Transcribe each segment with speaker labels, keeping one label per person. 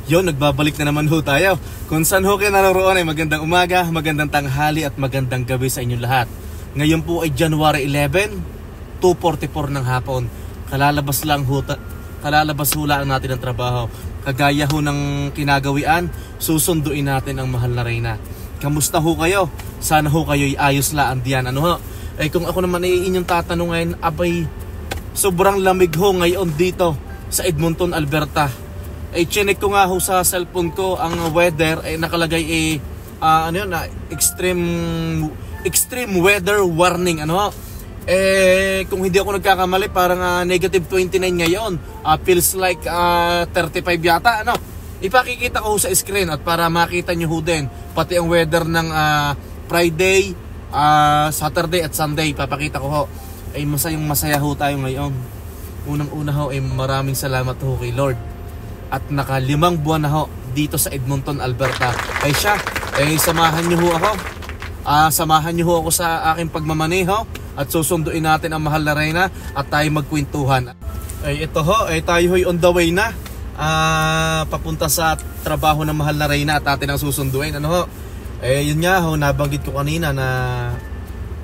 Speaker 1: Yon, nagbabalik na naman ho tayo. Kung saan ho kayo naroon ay magandang umaga, magandang tanghali at magandang gabi sa inyong lahat. Ngayon po ay January 11, 2:44 ng hapon. Kalalabas ho lang natin ang trabaho. Kagaya ho ng kinagawian, susunduin natin ang mahal na Reyna. Kamusta ho kayo? Sana ho kayo ayos laan diyan. Ano ho? Eh kung ako naman ay inyong tatanungin, abay sobrang lamig ho ngayon dito sa Edmonton, Alberta. Eh chinek ko nga ho sa cellphone ko ang weather ay nakalagay extreme weather warning kung hindi ako nagkakamali parang negative 29 ngayon. Feels like 35 yata ipakikita ko ho sa screen at para makita nyo ho din pati ang weather ng Friday, Saturday at Sunday papakita ko ho. Ay masaya ho tayo ngayon. Unang-una ho ay maraming salamat ho kay Lord. At naka 5 buwan na ho dito sa Edmonton, Alberta. Ay siya, samahan niyo ho ako. Samahan niyo ho ako sa aking pagmamaneho at susunduin natin ang mahal na Reyna at tayo magkwentuhan. Ay ito ho, tayo ho'y on the way na. Papunta sa trabaho ng mahal na Reyna at atin ang susunduin. Yun nga ho, nabanggit ko kanina na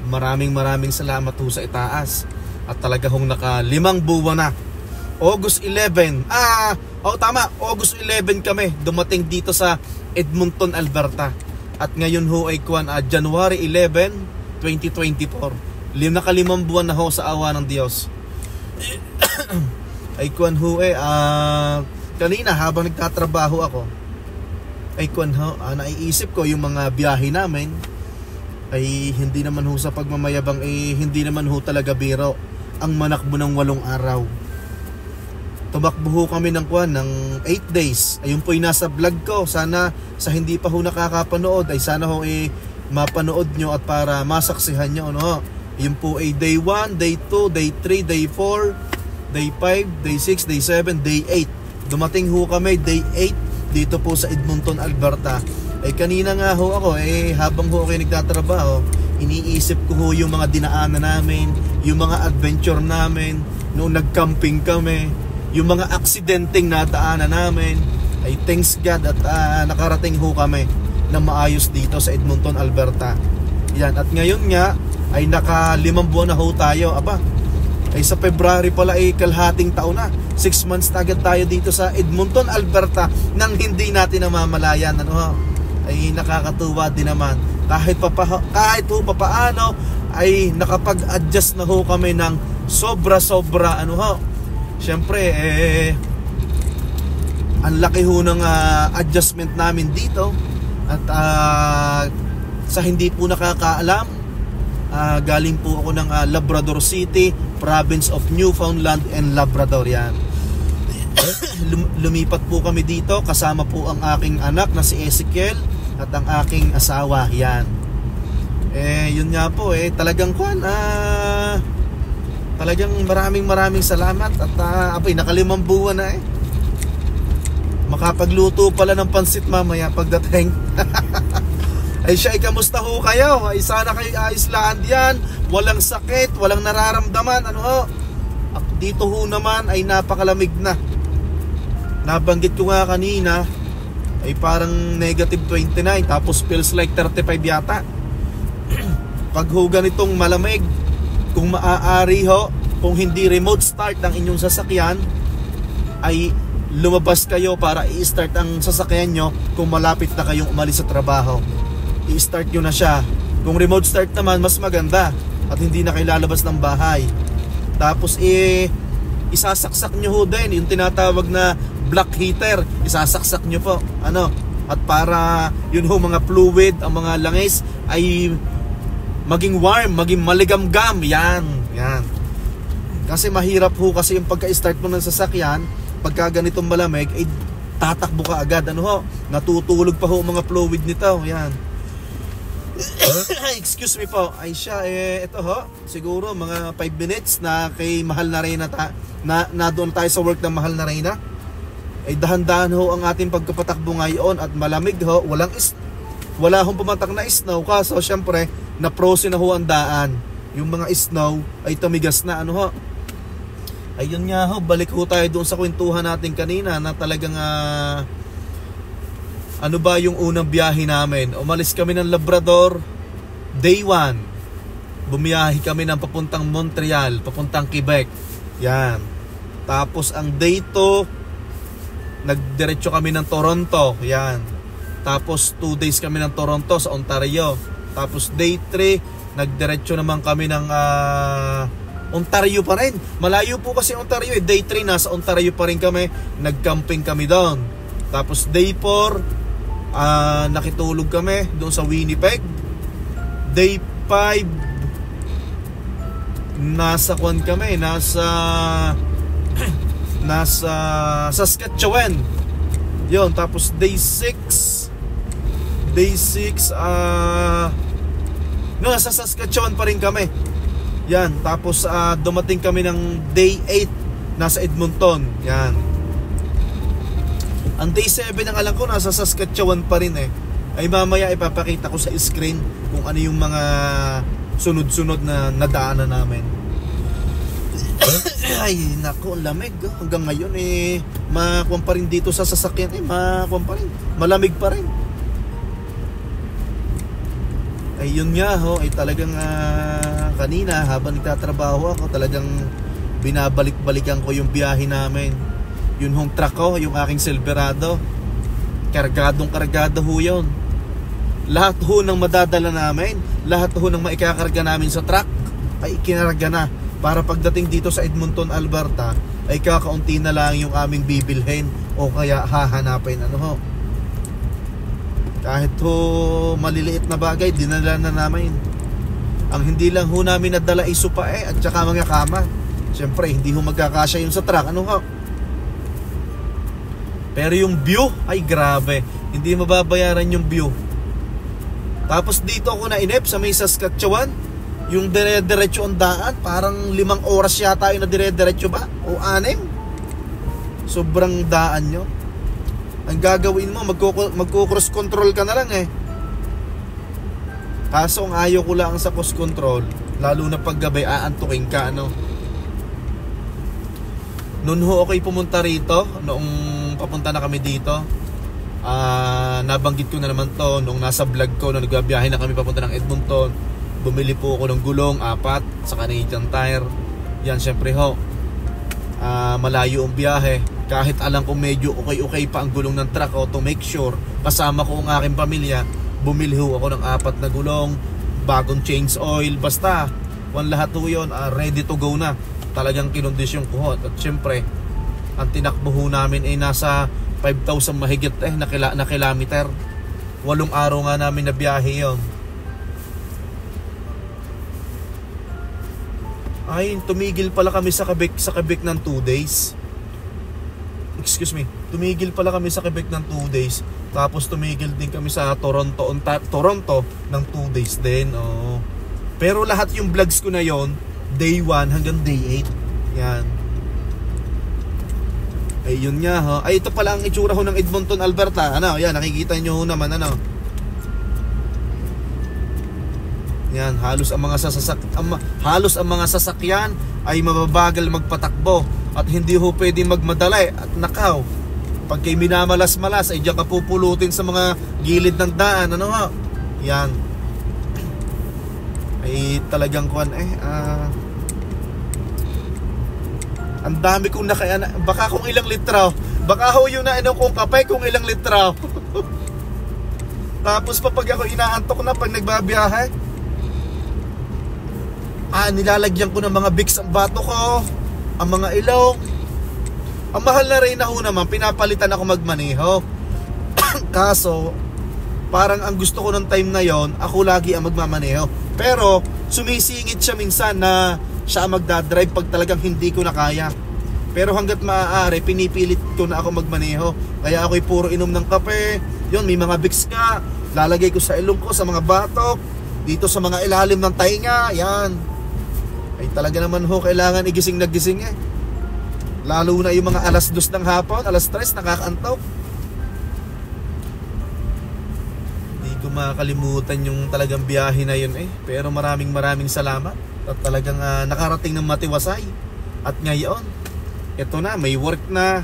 Speaker 1: maraming salamat ho sa itaas. At talaga hong naka 5 buwan na. August 11. Tama, August 11 kami dumating dito sa Edmonton, Alberta. At ngayon ho ay January 11, 2024. Naka 5 buwan na ho sa awa ng Diyos. Ay kanina habang nagtatrabaho ako, ay naiisip ko yung mga biyahe namin. Ay hindi naman ho sa pagmamayabang, hindi naman ho talaga biro ang manakbo ng 8 araw. Tumakbo ho kami ng 8 days. Ayun po yung nasa vlog ko. Sana sa hindi pa ho nakakapanood ay sana ho mapanood nyo at para masaksihan nyo. Yun po ay day 1, day 2, day 3, day 4, day 5, day 6, day 7, day 8. Dumating ho kami day 8 dito po sa Edmonton, Alberta. Ay kanina nga ho ako habang ho kayo nagtatrabaho, iniisip ko ho yung mga dinaanan namin, yung mga adventure namin noong nag-camping kami, yung mga aksidenteng nadaanan namin. Ay thanks God at nakarating ho kami na maayos dito sa Edmonton, Alberta. Yan, at ngayon nga ay naka 5 buwan na ho tayo. Ay sa February pala kalhating taon na. 6 months na agad tayo dito sa Edmonton, Alberta nang hindi natin namamalayan. Ay nakakatuwa din naman. Kahit papaano ay nakapag-adjust na ho kami ng sobra. Siyempre ang laki ho ng adjustment namin dito. At sa hindi po nakakaalam, galing po ako ng Labrador City, Province of Newfoundland and Labrador. Yan. Lumipat po kami dito kasama po ang aking anak na si Ezekiel at ang aking asawa. Yan. Yun nga po talagang talagang maraming salamat at naka 5 buwan na makapagluto pala ng pansit mamaya pagdating. Ay siya, kamusta ho kayo? Ay sana kayo ayos laan diyan, walang sakit, walang nararamdaman. Dito ho naman ay napakalamig na. Nabanggit ko nga kanina ay parang negative 29 tapos feels like 35 yata. Pag ho ganitong malamig, kung maaari ho, kung hindi remote start ang inyong sasakyan, ay lumabas kayo para i-start ang sasakyan nyo kung malapit na kayong umalis sa trabaho. I-start nyo na siya. Kung remote start naman, mas maganda at hindi na kayo lalabas ng bahay. Tapos isasaksak nyo ho din yung tinatawag na black heater. Isasaksak nyo po at para yun ho mga fluid, ang mga langis ay maging warm, maging maligamgam. Yan. Kasi mahirap ho kasi yung pagka-start mo ng sasakyan, pagka ganitong malamig, tatakbo ka agad. Natutulog pa ho mga fluid nito. Yan. Excuse me po. Ay siya, ito ho, siguro mga 5 minutes na kay mahal na Reyna na doon tayo sa work ng mahal na Reyna. Ay dahan-dahan ho ang ating pagkapatakbo ngayon at malamig ho. Wala hong pumatak na snow kaso syempre na-frozen na ho ang daan. Yung mga snow ay tumigas na Ayun nga ho, balik ho tayo doon sa kwentuhan natin kanina na talagang Ano ba yung unang biyahe namin? Umalis kami ng Labrador, day 1. Bumiyahe kami ng papuntang Montreal, papuntang Quebec. Yan. Tapos ang day 2, nagdiretso kami ng Toronto. Yan. Tapos 2 days kami ng Toronto sa Ontario. Tapos day 3, nagdiretso naman kami ng Ontario pa rin. Malayo po kasi Ontario. Day 3, nasa Ontario pa rin kami. Nagcamping kami doon. Tapos day 4, nakitulog kami doon sa Winnipeg. Day 5, nasa kwan kami, nasa Saskatchewan. Yun, tapos day 6, nasa Saskatchewan pa rin kami. Yan, tapos dumating kami ng day 8, nasa Edmonton. Yan. Ang day 7 ang alam ko nasa Saskatchewan pa rin ay mamaya ipapakita ko sa screen kung ano yung mga sunod-sunod na nadaanan namin. Ay, naku, lamig. Hanggang ngayon makuwan pa rin dito sa sasakyan. Makuwan pa rin. Malamig pa rin. Ay, yun nga ay talagang kanina habang nagtatrabaho ako, talagang binabalik-balikan ko yung biyahe namin. Yun hong truck ko, yung aking Silverado. Kargado ho yun. Lahat ho ng madadala namin, lahat ho ng maikakarga namin sa truck ay ikinarga na. Para pagdating dito sa Edmonton, Alberta, ay kakaunti na lang yung aming bibilhin o kaya hahanapin. Kahit ho maliliit na bagay, dinala na namin. Ang hindi lang ho namin nadala ay supa at saka mga kama. Siyempre, hindi ho magkakasya yung sa truck. Pero yung view, ay grabe. Hindi mababayaran yung view. Tapos dito ako na inip sa may Saskatchewan. Yung dire-diretso ang daan, parang 5 oras yata yung na dire-diretso ba? O 6. Sobrang daan nyo. Ang gagawin mo, magko-cross control ka na lang Kaso ang ayaw ko lang sa cross control, lalo na paggabi, aantukin ka Noon ho ako'y pumunta rito, noong papunta na kami dito, nabanggit ko na naman to noong nasa vlog ko, nung nagbabiyahe na kami papunta ng Edmonton. Bumili po ako ng gulong, 4 sa Canadian Tire. Yan, syempre ho, malayo ang biyahe. Kahit alam ko medyo okay pa ang gulong ng truck ko, to make sure kasama ko ang aking pamilya, bumili ho ako ng 4 na gulong, bagong change oil, basta lahat ho yun, ready to go na. Talagang kinondisyon ko. At syempre, ang tinakbo ho namin ay nasa 5,000 mahigit na kilometer. 8 araw nga namin na biyahe yun. Ay, tumigil pala kami sa Quebec ng 2 days. Excuse me. Tumigil pala kami sa Quebec ng 2 days. Tapos tumigil din kami sa Toronto ng 2 days din. Pero lahat yung vlogs ko na yon, day 1 hanggang day 8. Yan. Ay, yun nga Ay, ito pala ang itsura ho ng Edmonton, Alberta. Yan, nakikita nyo naman Yan, halos ang mga sasakyan ay mababagal magpatakbo at hindi ho pwedeng magmadali. At nakaw, pag kayo minamalas-malas ay diyan ka pupulutin sa mga gilid ng daan. Yan. Ay talagang ang dami kong baka kung ilang litro. Baka ho yun na kung kapay kung ilang litro. Tapos pag ako inaantok na pag nagbabiyahe, nilalagyan ko ng mga Vicks ang bato ko, ang mga ilong. Ang mahal na rin ho naman, pinapalitan ako magmaneho. Kaso parang ang gusto ko ng time na yon, ako lagi ang magmamaneho. Pero sumisingit siya minsan na siya magdadrive pag talagang hindi ko na kaya. Pero hanggat maaari, pinipilit ko na ako magmaneho. Kaya ako'y puro inom ng kape. Yun, may mga Vicks ka, lalagay ko sa ilong ko, sa mga batok, dito sa mga ilalim ng tainga. Yan. Ay talaga naman kailangan igising na gising Lalo na yung mga alas 2 ng hapon, alas 3, nakakaantok. Hindi ko makakalimutan yung talagang biyahe na yun Pero maraming salamat. At talagang nakarating ng matiwasay. At ngayon, ito na, may work na,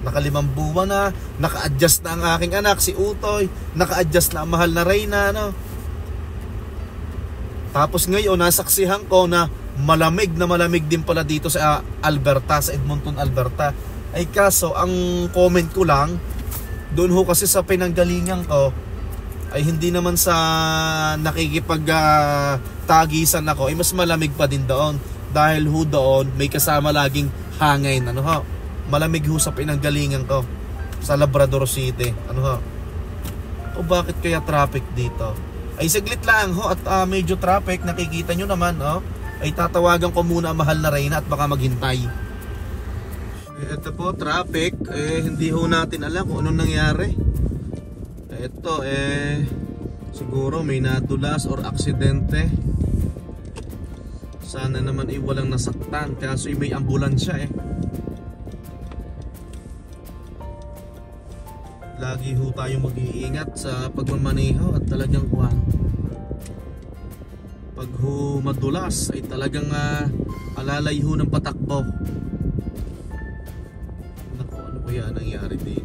Speaker 1: Naka-5 buwan na, naka-adjust na ang aking anak, si Utoy, naka-adjust na ang mahal na Reyna, no? Tapos ngayon, nasaksihan ko na malamig din pala dito sa Alberta, sa Edmonton, Alberta. Ay kaso, ang comment ko lang, doon ho kasi sa pinanggalingan ko, ay hindi naman sa nakikipag-tagisan ako, ay mas malamig pa din doon. Dahil ho doon, may kasama laging hangin, ano ho? Malamig ho sa pinanggalingan ko sa Labrador City, ano ho? O bakit kaya traffic dito? Ay saglit lang ho at medyo traffic, nakikita nyo naman, oh. Ay tatawagan ko muna ang mahal na Reyna at baka maghintay. Ito po traffic, hindi ho natin alam kung anong nangyari. Ito siguro may nadulas or aksidente. Sana naman walang nasaktan, kaso may ambulansya Lagi ho tayong mag-iingat sa pagmamaneho at talagang pag ho madulas ay talagang alalay ho ng patakbo. Naku, ano kaya nangyari din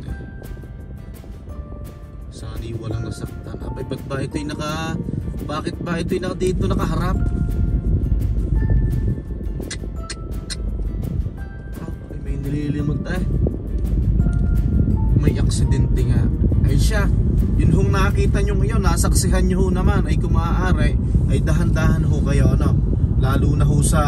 Speaker 1: Sana walang nasaktan. Abay, bakit ba ito'y dito nakaharap? May nililimot may aksidente nga. Ay siya, yun hong nakita nyo ngayon, nasaksihan nyo ho naman, ay kung maaari, ay dahan-dahan ho kayo, no? Lalo na ho sa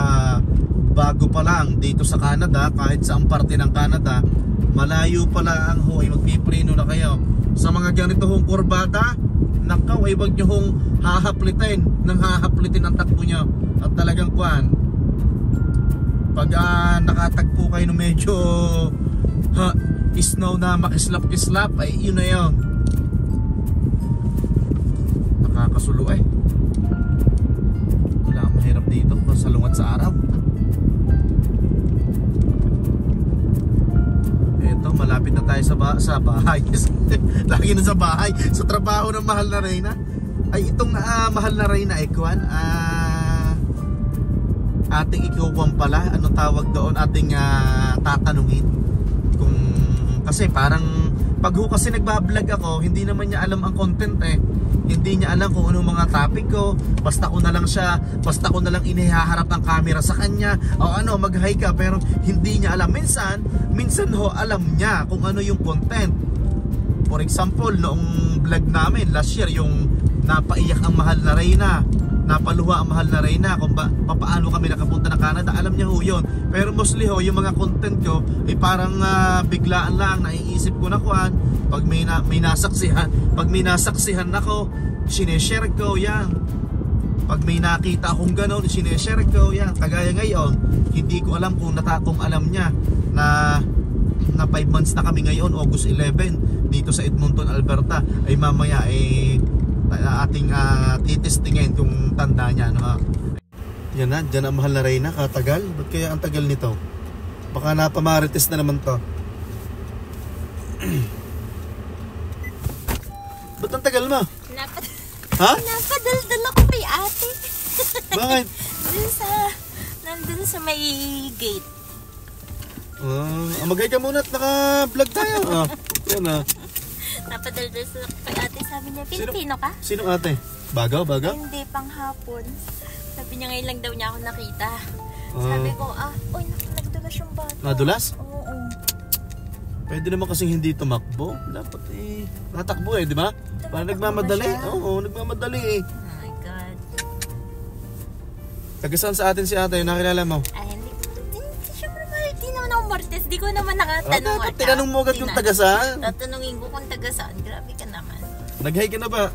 Speaker 1: bago pa lang dito sa Canada, kahit saang parte ng Canada, malayo pa lang ho, ay magpipreno na kayo. Sa mga ganito hong kurbada, nakaw, ay wag nyo hong hahaplitin ang takbo nyo. At talagang pag nakatagpo kayo ng medyo snow na makislap-kislap, ay yun na yun. Nakakasulo wala, mahirap dito salungat sa araw. Eto, malapit na tayo sa bahay. Lagi na sa bahay, sa trabaho ng mahal na Reyna. Ay itong mahal na Reyna ating ikukuhan pala, ano tawag doon, ating tatanungin kung, kasi parang pag kasi nagbablog ako, hindi naman niya alam ang content hindi niya alam kung anong mga topic ko, basta ko na lang inihaharap ang camera sa kanya o ano, mag-hi ka, pero hindi niya alam. Minsan ho alam niya kung ano yung content. For example, noong vlog namin last year, yung napaiyak ang mahal na Reyna, napaluha ang mahal na Reyna kung paano kami nakapunta ng Canada, alam niya ho yun. Pero mostly ho, yung mga content ko ay parang biglaan lang, naiisip ko na pag may nasaksihan ako, sineshare ko yan. Pag may nakita akong gano'n, sineshare ko yan. Kagaya ngayon, hindi ko alam kung alam niya na 5 months na kami ngayon, August 11 dito sa Edmonton, Alberta. Ay mamaya ating titestingin kung tanda niya, no? Yan na, dyan ang mahal na Reyna, katagal. Ba't kaya ang tagal nito? Baka napamarites na naman to. Ba't ang tagal mo? Ha?
Speaker 2: Napadaldal ako kay ate.
Speaker 1: Bakit?
Speaker 2: Nandun sa may gate.
Speaker 1: Magay ka muna at naka-vlog tayo. Yan
Speaker 2: Napadaldal sa kay ate. Sabi niya, Pilipino ka?
Speaker 1: Sino ate? Bagaw?
Speaker 2: Hindi, panghapon. Sabi niya ngayon lang daw niya ako nakita. Sabi ko, oy, nagdulas yung bata.
Speaker 1: Nadulas?
Speaker 2: Oo.
Speaker 1: Pwede naman kasing hindi tumakbo. Dapat natakbo di ba? Parang nagmamadali. Oo, nagmamadali
Speaker 2: Oh my God.
Speaker 1: Taga-saan sa atin si ate? Nakilala mo?
Speaker 2: Ay, siyempre hindi naman ako Martes. Di ko naman nakatanong.
Speaker 1: Dapat tinanong mo agad yung taga-saan.
Speaker 2: Tatanungin ko kung taga-saan. Grabe ka naman.
Speaker 1: Nag-hi ka na ba?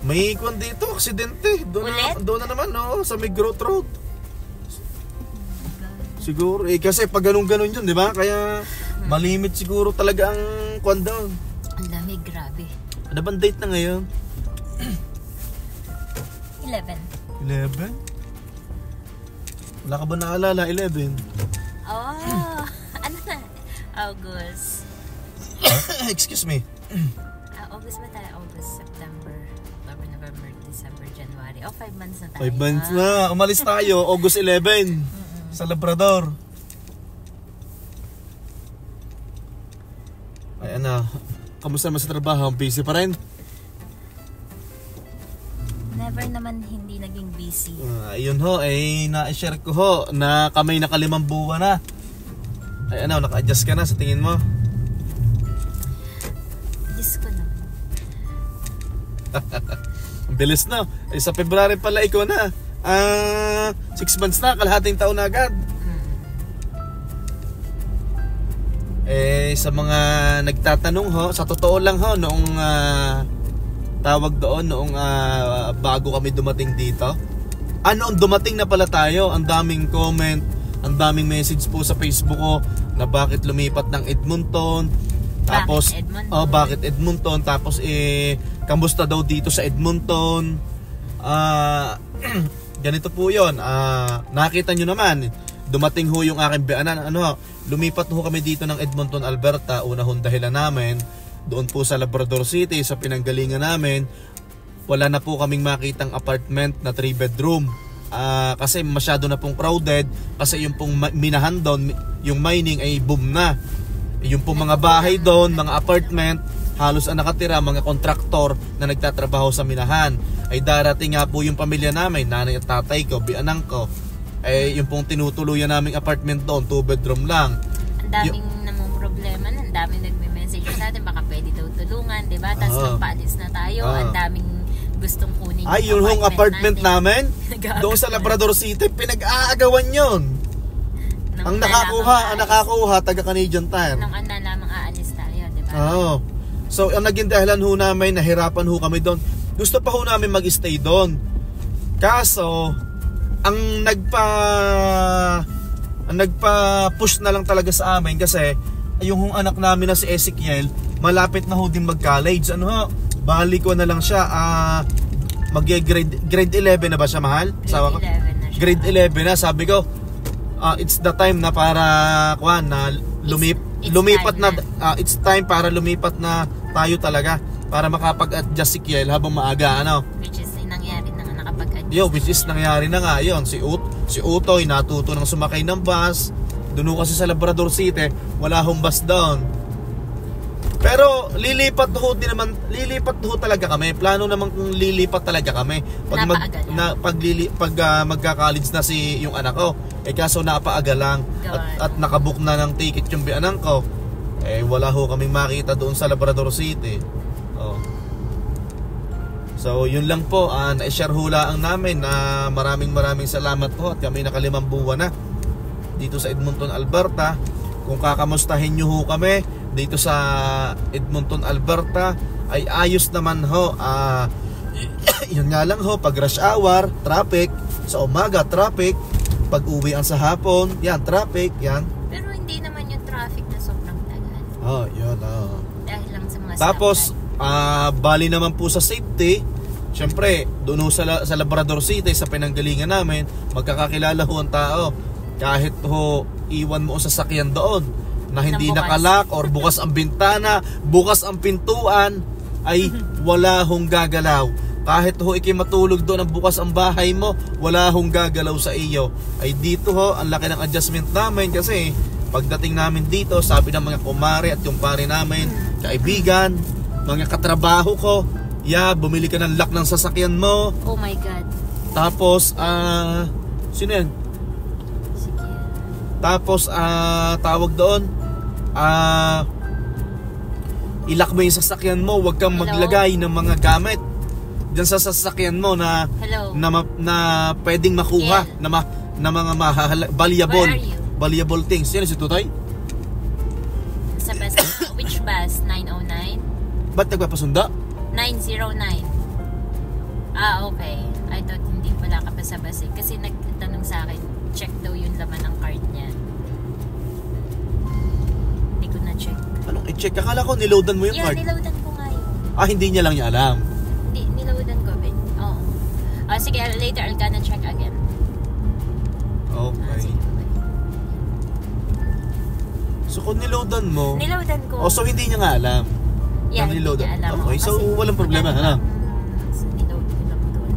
Speaker 1: May kwan dito, aksidente. Doon na naman, sa may Growth Road. Siguro, kasi pag ganun-ganun yun, di ba? Kaya malimit siguro talaga ang kwan doon.
Speaker 2: Ang dami, grabe.
Speaker 1: Ano bang date na ngayon?
Speaker 2: 11.
Speaker 1: Wala ka ba naalala? 11?
Speaker 2: Ano na? August.
Speaker 1: Excuse me.
Speaker 2: August ba tayo? August, September, October, November, December, January. 5 months na tayo.
Speaker 1: 5 months na. Umalis tayo, August 11. Sa Labrador. Ay ano, kamusta naman sa trabaho? Busy pa rin?
Speaker 2: Never naman hindi naging busy.
Speaker 1: Ayun ho, na-share ko ho na kami naka-5 buwan na. Ay ano, naka-adjust ka na sa tingin mo?
Speaker 2: Diyos ko naman.
Speaker 1: Ang bilis na. Sa February pala ikaw na. 6 months na, kalahating taon na agad. Sa mga nagtatanong ho, sa totoo lang ho, noong tawag doon, noong bago kami dumating dito. Noong dumating na pala tayo, ang daming comment, ang daming message po sa Facebook ko na bakit lumipat ng Edmonton. Tapos, bakit Edmonton? Tapos, kamusta daw dito sa Edmonton? Ganito po yun. Nakita nyo naman, dumating ho yung aking bianan. Lumipat ho kami dito ng Edmonton, Alberta. Una hong dahilan namin, doon po sa Labrador City, sa pinanggalingan namin, wala na po kaming makitang apartment na 3-bedroom. Kasi masyado na pong crowded. Kasi yung pong minahan doon, yung mining ay boom na. Yung pong mga bahay doon, mga apartment, halos ang nakatira, mga kontraktor na nagtatrabaho sa minahan. Ay darating nga po yung pamilya namin, nanay at tatay ko, bianang ko. Yung pong tinutuluyan naming apartment doon, 2-bedroom lang.
Speaker 2: Ang daming namang problema, ang daming nagme-message sa atin, baka pwede daw tulungan, diba? Tapos magpaalis na tayo, ang daming gustong kunin
Speaker 1: yung yung apartment namin doon sa Labrador City, pinag-aagawan yun. Ang nakakuha taga Canadian Tire.
Speaker 2: Nang lamang aalis tayo, diba?
Speaker 1: So ang naging dahilan ho namin, nahirapan ho kami doon. Gusto pa ho namin mag-stay doon. Kaso ang nagpa-push na lang talaga sa amin kasi yung anak namin na si Ezekiel, malapit na ho din mag-college. Balik ko na lang siya, grade 11 na ba siya, mahal?
Speaker 2: Grade 11 na siya.
Speaker 1: Grade 11 na, sabi ko, it's the time na para it's time para lumipat na tayo talaga para makapag-adjust si Kiel habang maaga,
Speaker 2: Which is nangyari na nga, nakapag-adjust.
Speaker 1: Which is nangyari na nga, yun. Si Utoy natuto ng sumakay ng bus. Doon kasi sa Labrador City, wala hong bus doon. Pero lilipat ho talaga kami. Plano naman kung lilipat talaga kami pag magka-college na si yung anak ko. Kaso napaaga lang at nakabook na ng ticket yung bianang ko. Wala ho kaming makita doon sa Labrador City. So yun lang po, na-share ho lang namin na maraming salamat po at kami naka-5 buwan na dito sa Edmonton, Alberta. Kung kakamustahin nyo ho kami dito sa Edmonton, Alberta, ay ayos naman ho. Yun nga lang ho, pag rush hour, traffic. Sa umaga, traffic. Pag uwian sa hapon, yan, traffic, yan.
Speaker 2: Pero hindi naman yung traffic na sobrang tagal.
Speaker 1: Yun,
Speaker 2: Dahil lang sa mga
Speaker 1: tapos, bali naman po sa safety. Siyempre, doon ho sa Labrador City, sa pinanggalingan namin, magkakakilala ho ang tao. Kahit ho, iwan mo sa sasakyan doon na hindi nakalak or bukas ang bintana, bukas ang pintuan, ay wala hong gagalaw. Kahit ho ikimatulog doon ang bukas ang bahay mo, wala hong gagalaw sa iyo. Ay dito ho, ang laki ng adjustment namin kasi pagdating namin dito, sabi ng mga kumare at kumpare namin, kaibigan, mga katrabaho ko, bumili ka ng lock ng sasakyan mo.
Speaker 2: Oh my God.
Speaker 1: Tapos, sino yan? Tapos tawag doon, ilock mo yung sasakyan mo, huwag kang maglagay ng mga gamit diyan sa sasakyan mo na pwedeng makuha na mga valuable things. Yan si Tutoy?
Speaker 2: Sa bus, which bus? 909?
Speaker 1: Ba't nagpapasunda?
Speaker 2: 909. Okay. I thought hindi pala ka pa sa bus kasi nagtanong sa akin, check daw yung laman ng card niya. Hindi ko na check.
Speaker 1: Anong i-check? Akala ko niloadan mo yung card.
Speaker 2: Niloadan ko nga yun.
Speaker 1: Hindi niya lang niya alam.
Speaker 2: Hindi, niloadan ko, Ben. Oo. Sige, later I'll gonna check again.
Speaker 1: Okay. So kung niloadan mo,
Speaker 2: niloadan ko.
Speaker 1: so hindi niya nga alam.
Speaker 2: Hindi niya alam.
Speaker 1: Okay, so walang problema.
Speaker 2: Niload ko lang doon.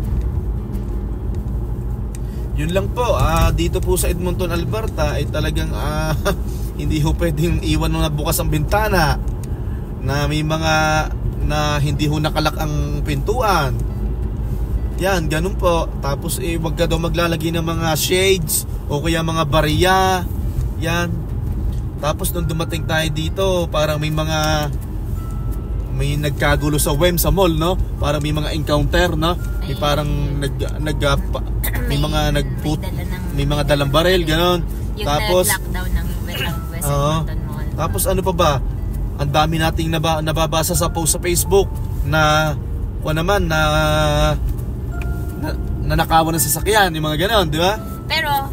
Speaker 1: Yun lang po, dito po sa Edmonton, Alberta ay talagang hindi ho pwedeng iwan mo na bukas ang bintana. na may mga na hindi ho nakalak ang pintuan. Yan, ganun po. Tapos wag ka daw maglalagay ng mga shades o kaya mga barya. Yan. Tapos nung dumating tayo dito, parang may nagkagulo sa WEM sa mall, no? Parang may mga encounter, no? May parang may mga dalang barel, ganun.
Speaker 2: Yung
Speaker 1: tapos
Speaker 2: lockdown ng West Edmonton Mall.
Speaker 1: Tapos ano pa ba? Ang dami nating nababasa sa post sa Facebook na nanakawan ng sasakyan, yung mga ganon, di ba?
Speaker 2: Pero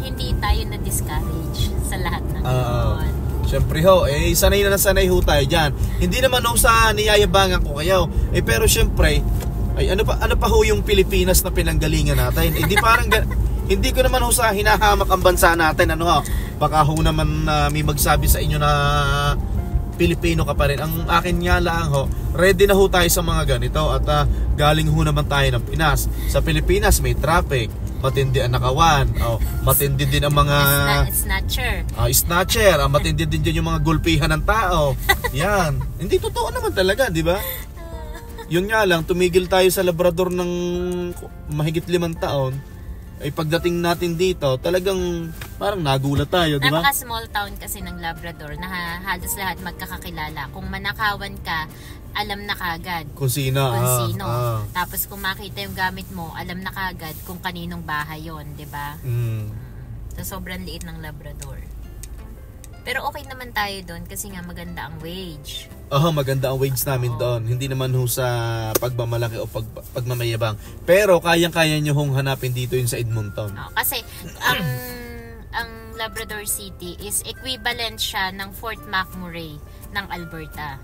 Speaker 2: hindi tayo na-discourage sa lahat ng ganon.
Speaker 1: Siyempre ho, sanay ho tayo dyan. Hindi naman ho sa niyayabangan ko kayo. Pero siyempre, ano pa ho yung Pilipinas na pinanggalingan natin? Hindi ko naman ho sa hinahamak ang bansa natin, ano ho? Baka ho naman may magsabi sa inyo na Pilipino ka pa rin. Ang akin nga lang ho, ready na ho tayo sa mga ganito at galing ho naman tayo ng Pinas. Sa Pilipinas may traffic, matindi ang nakawan, matindi din ang mga snatcher, matindi din dyan yung mga gulpihan ng tao. Yan, hindi totoo naman talaga, di ba? Yun nga lang, tumigil tayo sa Labrador ng mahigit 5 taon. Pagdating natin dito, talagang parang nagulat tayo, di ba?
Speaker 2: Napaka small town kasi ng Labrador na halos lahat magkakakilala. Kung manakawan ka, alam na kagad
Speaker 1: kung sino.
Speaker 2: Tapos kung makita yung gamit mo, alam na kagad kung kaninong bahay yon, di ba? So sobrang liit ng Labrador. Pero okay naman tayo doon kasi nga maganda ang wage.
Speaker 1: Maganda ang wage namin doon. Hindi naman ho sa pagmamalaki o pagmamayabang. Pero kayang-kaya nyo hong hanapin dito yun sa Edmonton.
Speaker 2: Kasi ang Labrador City is equivalent siya ng Fort McMurray ng Alberta.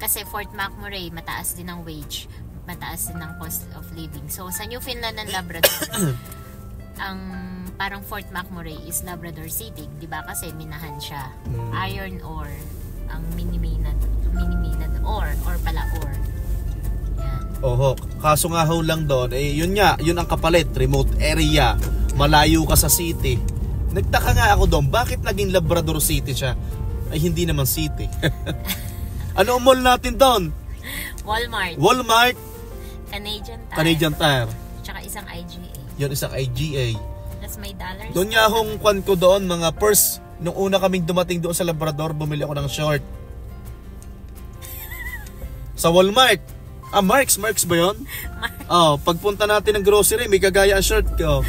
Speaker 2: Kasi Fort McMurray, mataas din ang wage, mataas din ang cost of living. So sa Newfoundland and Labrador, ang parang Fort McMurray is Labrador City, di ba? Kasi minahan siya. Iron ore, ang miniminad ore, or pala ore. Yan.
Speaker 1: Kaso nga ho lang doon, yun ang kapalit, remote area, malayo ka sa city. Nagtaka nga ako doon, bakit naging Labrador City siya? Hindi naman city. Ano ang mall natin doon? Walmart, Canadian Tire,
Speaker 2: tsaka isang IGA.
Speaker 1: Yun, isang IGA.
Speaker 2: That's my dollars.
Speaker 1: Doon nga hong kwan ko doon, mga purse. Nung una kaming dumating doon sa Labrador, bumili ako ng short. Sa Walmart. Marks ba yun? Pagpunta natin ng grocery, may kagaya ang short ko.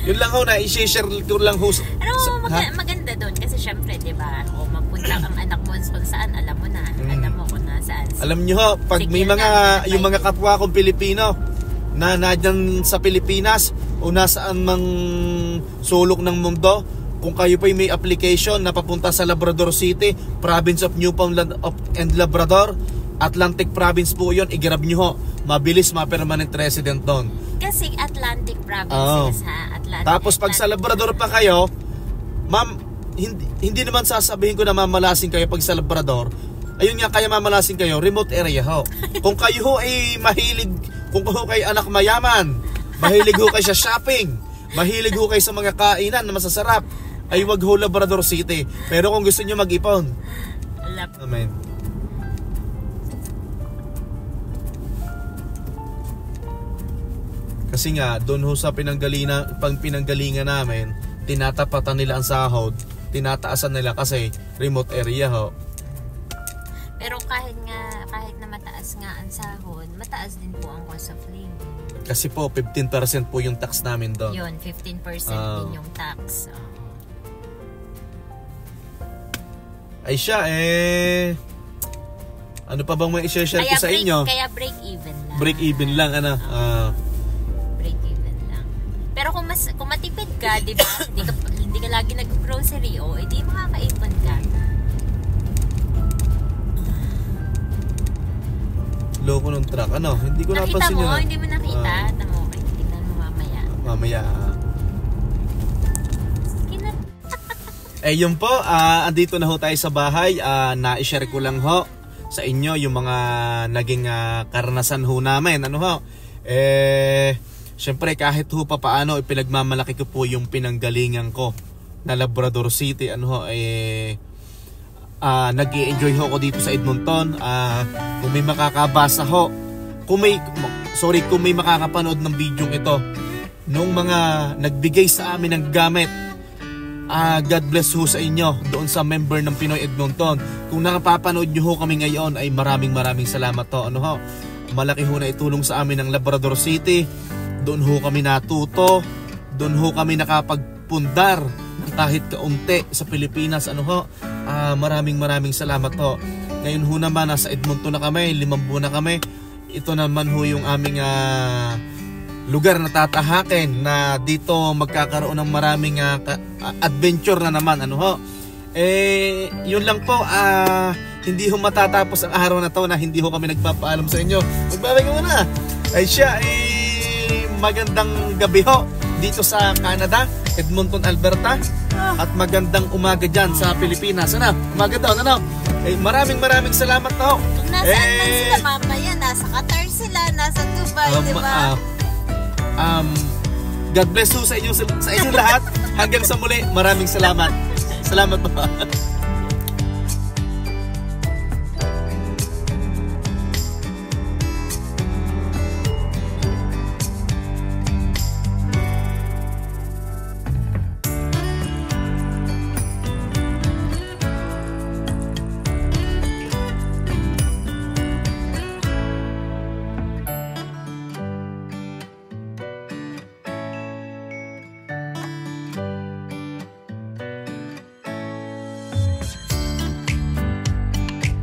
Speaker 1: Yun lang ho, i-share ko lang ho.
Speaker 2: Maganda doon kasi syempre, di ba? Mapunta ang anak mo kung saan, alam mo na. Alam mo kung nasaan.
Speaker 1: Alam nyo ho, pag may yung mga kapwa kong Pilipino na nadyan sa Pilipinas o nasaan mang sulok ng mundo, kung kayo pa may application na papunta sa Labrador City, Province of Newfoundland and Labrador, Atlantic Province po yun, i-grab nyo ho. Mabilis ma-permanent resident doon.
Speaker 2: Kasi Atlantic Provinces
Speaker 1: Tapos pag sa Labrador pa kayo, ma'am, hindi naman sasabihin ko na mamalasing kayo pag sa Labrador. Ayun nga, kaya mamalasing kayo, remote area ho. Kung kayo ho ay mahilig, kung kayo kayo anak mayaman, mahilig ho kayo sa shopping, mahilig ho kayo sa mga kainan na masasarap, ay wag ho Labrador City. Pero kung gusto nyo mag-ipon, amen. Kasi nga, doon ho sa pinanggalingan namin, tinatapatan nila ang sahod, tinataasan nila kasi remote area ho.
Speaker 2: Pero kahit na mataas nga ang sahod, mataas din po ang cost of living.
Speaker 1: Kasi po 15% po yung tax namin doon.
Speaker 2: Yun, 15% din yung tax.
Speaker 1: Ay siya ano pa bang may i-share ko sa inyo?
Speaker 2: Kaya break even lang.
Speaker 1: Break even lang
Speaker 2: Break even lang. Pero kung matipid ka, di ba? Hindi ka lagi nag-grocery edi makakaipon ka.
Speaker 1: Loko ng truck. Hindi ko napansin yun.
Speaker 2: Nakita mo? Hindi mo nakita? Tingnan mo mamaya.
Speaker 1: Mamaya. Yun po. Andito na ho tayo sa bahay. Na-share ko lang ho sa inyo yung mga naging karanasan ho namin. Siyempre kahit ho pa paano, pinagmamalaki ko po yung pinanggalingan ko na Labrador City, nag-i-enjoy ho ako dito sa Edmonton. Kung may makakabasa ho, kung may makakapanood ng video ito nung mga nagbigay sa amin ng gamit, God bless ho sa inyo doon sa member ng Pinoy Edmonton. Kung nakapapanood nyo ho kami ngayon ay maraming salamat ho. Malaki ho na itulong sa amin ng Labrador City. Doon ho kami natuto, doon ho kami nakapagpundar ng kahit kaunti sa Pilipinas. Maraming salamat ho. Ngayon ho naman nasa Edmonton na kami, 5 buwan na kami. Ito naman ho yung aming lugar na tatahakin, na dito magkakaroon ng maraming adventure na naman. Yun lang po, hindi ho matatapos ang araw na to na hindi ho kami nagpapaalam sa inyo. Magbabay muna. Magandang gabi ho dito sa Canada, Edmonton, Alberta. At magandang umaga dyan sa Pilipinas. Umaga daw, maraming salamat ho.
Speaker 2: Kung nasaan man sila mamaya, nasa Qatar sila, nasa Dubai, diba?
Speaker 1: God bless you sa inyo lahat. Hanggang sa muli, maraming salamat. Salamat po.